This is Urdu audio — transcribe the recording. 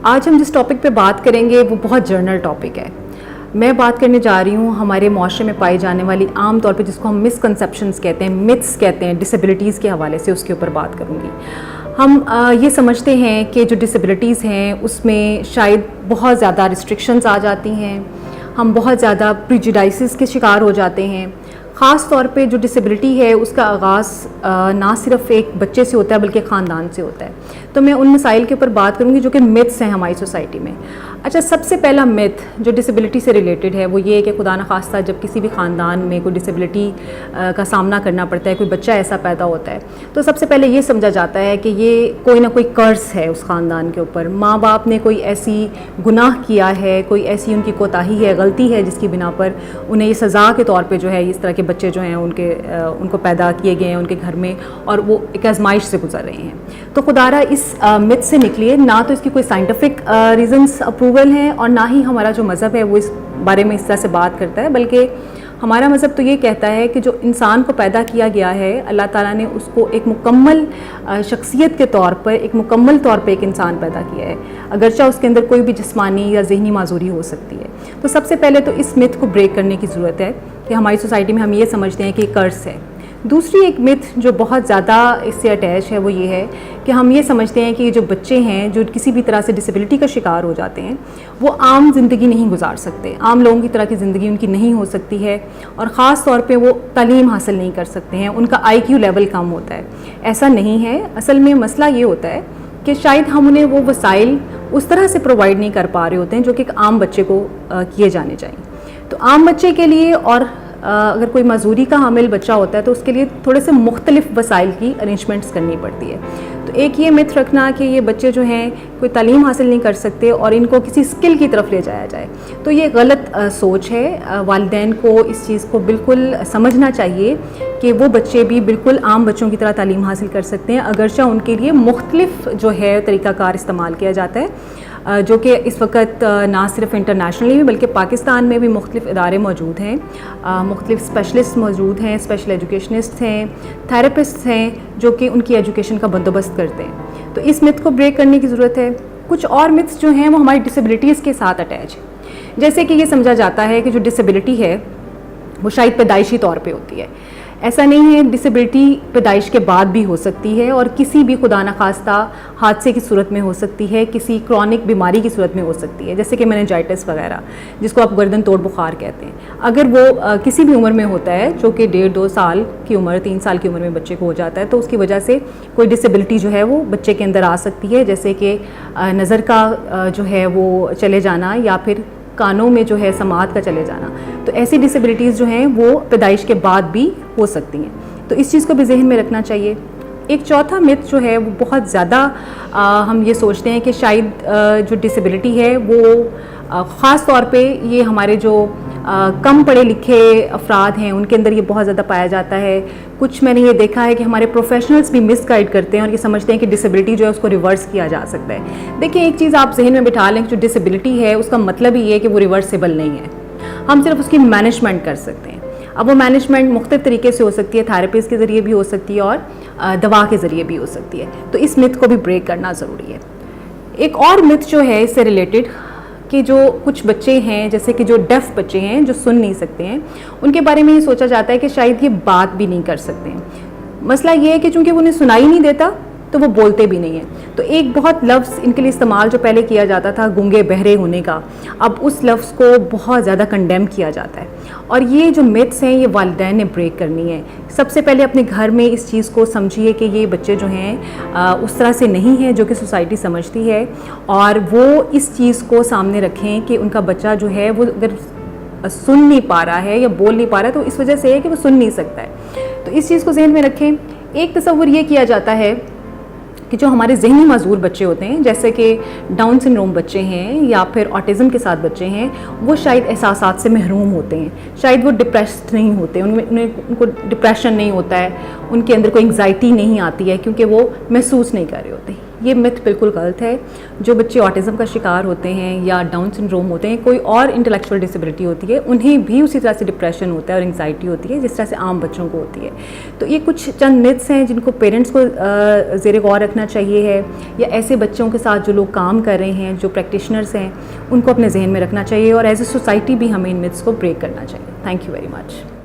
آج ہم جس ٹاپک پہ بات کریں گے وہ بہت جرنل ٹاپک ہے. میں بات کرنے جا رہی ہوں ہمارے معاشرے میں پائی جانے والی عام طور پہ جس کو ہم مسکنسیپشنز کہتے ہیں, متس کہتے ہیں, ڈسیبلٹیز کے حوالے سے اس کے اوپر بات کروں گی. ہم یہ سمجھتے ہیں کہ جو ڈسیبلٹیز ہیں اس میں شاید بہت زیادہ ریسٹرکشنز آ جاتی ہیں, ہم بہت زیادہ پریجوڈائسز کے شکار ہو جاتے ہیں. خاص طور پہ جو ڈسیبلٹی ہے اس کا آغاز نہ صرف ایک بچے سے ہوتا ہے بلکہ خاندان سے ہوتا ہے. تو میں ان مسائل کے اوپر بات کروں گی جو کہ متس ہیں ہماری سوسائٹی میں. اچھا, سب سے پہلا متھ جو ڈسیبلٹی سے ریلیٹڈ ہے وہ یہ ہے کہ خدا نخواستہ جب کسی بھی خاندان میں کوئی ڈسیبلٹی کا سامنا کرنا پڑتا ہے, کوئی بچہ ایسا پیدا ہوتا ہے, تو سب سے پہلے یہ سمجھا جاتا ہے کہ یہ کوئی نہ کوئی قرض ہے اس خاندان کے اوپر. ماں باپ نے کوئی ایسی گناہ کیا ہے, کوئی ایسی ان کی کوتاہی ہے, غلطی ہے جس کی بنا پر انہیں یہ سزا کے طور پہ جو ہے اس طرح کے بچے جو ہیں ان کو پیدا کیے گئے ہیں ان کے گھر میں, اور وہ ایک آزمائش سے گزر رہے ہیں. تو خدارہ اس متھ سے نکلیے. نہ تو اس کی کوئی سائنٹیفک ریزنس اپروول ہیں اور نہ ہی ہمارا جو مذہب ہے وہ اس بارے میں اس طرح سے بات کرتا ہے, بلکہ ہمارا مذہب تو یہ کہتا ہے کہ جو انسان کو پیدا کیا گیا ہے اللہ تعالیٰ نے اس کو ایک مکمل شخصیت کے طور پر, ایک مکمل طور پہ ایک انسان پیدا کیا ہے, اگرچہ اس کے اندر کوئی بھی جسمانی یا ذہنی معذوری ہو سکتی ہے. تو سب سے پہلے تو اس متھ کو بریک کرنے کی ضرورت ہے کہ ہماری سوسائٹی میں ہم یہ سمجھتے ہیں کہ یہ قرض ہے. دوسری ایک متھ جو بہت زیادہ اس سے اٹیچ ہے وہ یہ ہے کہ ہم یہ سمجھتے ہیں کہ یہ جو بچے ہیں جو کسی بھی طرح سے ڈسیبلٹی کا شکار ہو جاتے ہیں وہ عام زندگی نہیں گزار سکتے, عام لوگوں کی طرح کی زندگی ان کی نہیں ہو سکتی ہے, اور خاص طور پہ وہ تعلیم حاصل نہیں کر سکتے ہیں, ان کا آئی کیو لیول کم ہوتا ہے. ایسا نہیں ہے. اصل میں مسئلہ یہ ہوتا ہے کہ شاید ہم انہیں وہ وسائل اس طرح سے پرووائڈ نہیں کر پا رہے ہوتے ہیں جو کہ ایک عام بچے کو کیے جانے چاہیے. تو عام بچے کے لیے, اور اگر کوئی معذوری کا حامل بچہ ہوتا ہے تو اس کے لیے تھوڑے سے مختلف وسائل کی ارینجمنٹس کرنی پڑتی ہے. تو ایک یہ متھ رکھنا کہ یہ بچے جو ہیں کوئی تعلیم حاصل نہیں کر سکتے اور ان کو کسی اسکل کی طرف لے جایا جائے, تو یہ غلط سوچ ہے. والدین کو اس چیز کو بالکل سمجھنا چاہیے کہ وہ بچے بھی بالکل عام بچوں کی طرح تعلیم حاصل کر سکتے ہیں, اگرچہ ان کے لیے مختلف جو ہے طریقہ کار استعمال کیا جاتا ہے, جو کہ اس وقت نہ صرف انٹرنیشنلی میں بلکہ پاکستان میں بھی مختلف ادارے موجود ہیں, مختلف اسپیشلسٹ موجود ہیں, اسپیشل ایجوکیشنسٹ ہیں, تھراپسٹ ہیں جو کہ ان کی ایجوکیشن کا بندوبست کرتے ہیں. تو اس متھ کو بریک کرنے کی ضرورت ہے. کچھ اور متھس جو ہیں وہ ہماری ڈسیبلٹیز کے ساتھ اٹیچ ہیں, جیسے کہ یہ سمجھا جاتا ہے کہ جو ڈسیبلٹی ہے وہ شاید پیدائشی طور پہ ہوتی ہے. ایسا نہیں ہے. ڈسیبلٹی پیدائش کے بعد بھی ہو سکتی ہے اور کسی بھی خدا نخواستہ حادثے کی صورت میں ہو سکتی ہے, کسی کرونک بیماری کی صورت میں ہو سکتی ہے, جیسے کہ میننجائٹس وغیرہ جس کو آپ گردن توڑ بخار کہتے ہیں. اگر وہ کسی بھی عمر میں ہوتا ہے, جو کہ 1.5-2 سال کی عمر, 3 سال کی عمر میں بچے کو ہو جاتا ہے, تو اس کی وجہ سے کوئی ڈسیبلٹی جو ہے وہ بچے کے اندر آ سکتی ہے, جیسے کہ نظر کا جو ہے وہ چلے جانا یا پھر کانوں میں جو ہے سماعت کا چلے جانا. تو ایسی ڈسیبلٹیز جو ہیں وہ پیدائش کے بعد بھی ہو سکتی ہیں. تو اس چیز کو بھی ذہن میں رکھنا چاہیے. ایک چوتھا متھ جو ہے وہ بہت زیادہ ہم یہ سوچتے ہیں کہ شاید جو ڈسیبلٹی ہے وہ خاص طور پہ یہ ہمارے جو کم پڑھے لکھے افراد ہیں ان کے اندر یہ بہت زیادہ پایا جاتا ہے. کچھ میں نے یہ دیکھا ہے کہ ہمارے پروفیشنلز بھی مس گائڈ کرتے ہیں اور یہ سمجھتے ہیں کہ ڈسیبلٹی جو ہے اس کو ریورس کیا جا سکتا ہے. دیکھیں, ایک چیز آپ ذہن میں بٹھا لیں کہ جو ڈسیبلٹی ہے اس کا مطلب ہی یہ ہے کہ وہ ریورسیبل نہیں ہے, ہم صرف اس کی مینجمنٹ کر سکتے ہیں. اب وہ مینجمنٹ مختلف طریقے سے ہو سکتی ہے, تھراپسٹ کے ذریعے بھی ہو سکتی ہے اور دوا کے ذریعے بھی ہو سکتی ہے. تو اس متھ کو بھی بریک کرنا ضروری ہے. ایک اور متھ جو ہے اس سے ریلیٹڈ کہ جو کچھ بچے ہیں جیسے کہ جو ڈیف بچے ہیں جو سن نہیں سکتے ہیں, ان کے بارے میں یہ سوچا جاتا ہے کہ شاید یہ بات بھی نہیں کر سکتے ہیں. مسئلہ یہ ہے کہ چونکہ وہ انہیں سنائی نہیں دیتا تو وہ بولتے بھی نہیں ہیں. تو ایک بہت لفظ ان کے لیے استعمال جو پہلے کیا جاتا تھا گونگے بہرے ہونے کا, اب اس لفظ کو بہت زیادہ کنڈیم کیا جاتا ہے. اور یہ جو متھس ہیں یہ والدین نے بریک کرنی ہے. سب سے پہلے اپنے گھر میں اس چیز کو سمجھیے کہ یہ بچے جو ہیں اس طرح سے نہیں ہیں جو کہ سوسائٹی سمجھتی ہے, اور وہ اس چیز کو سامنے رکھیں کہ ان کا بچہ جو ہے وہ اگر سن نہیں پا رہا ہے یا بول نہیں پا رہا ہے تو اس وجہ سے ہے کہ وہ سن نہیں سکتا ہے. تو اس چیز کو ذہن میں رکھیں. ایک تصور یہ کیا جاتا ہے کہ جو ہمارے ذہنی معذور بچے ہوتے ہیں جیسے کہ ڈاؤن سنڈروم بچے ہیں یا پھر آٹزم کے ساتھ بچے ہیں, وہ شاید احساسات سے محروم ہوتے ہیں, شاید وہ ڈپریسڈ نہیں ہوتے, ان کو ڈپریشن نہیں ہوتا ہے, ان کے اندر کوئی انگزائٹی نہیں آتی ہے کیونکہ وہ محسوس نہیں کر رہے ہوتے. یہ مت بالکل غلط ہے. جو بچے آٹزم کا شکار ہوتے ہیں یا ڈاؤن سنڈروم ہوتے ہیں, کوئی اور انٹلیکچوئل ڈسیبلٹی ہوتی ہے, انہیں بھی اسی طرح سے ڈپریشن ہوتا ہے اور انگزائٹی ہوتی ہے جس طرح سے عام بچوں کو ہوتی ہے. تو یہ کچھ چند متس ہیں جن کو پیرنٹس کو زیر غور رکھنا چاہیے ہے, یا ایسے بچوں کے ساتھ جو لوگ کام کر رہے ہیں, جو پریکٹیشنرس ہیں, ان کو اپنے ذہن میں رکھنا چاہیے, اور ایز اے سوسائٹی بھی ہمیں ان متس کو بریک کرنا چاہیے. Thank you very much.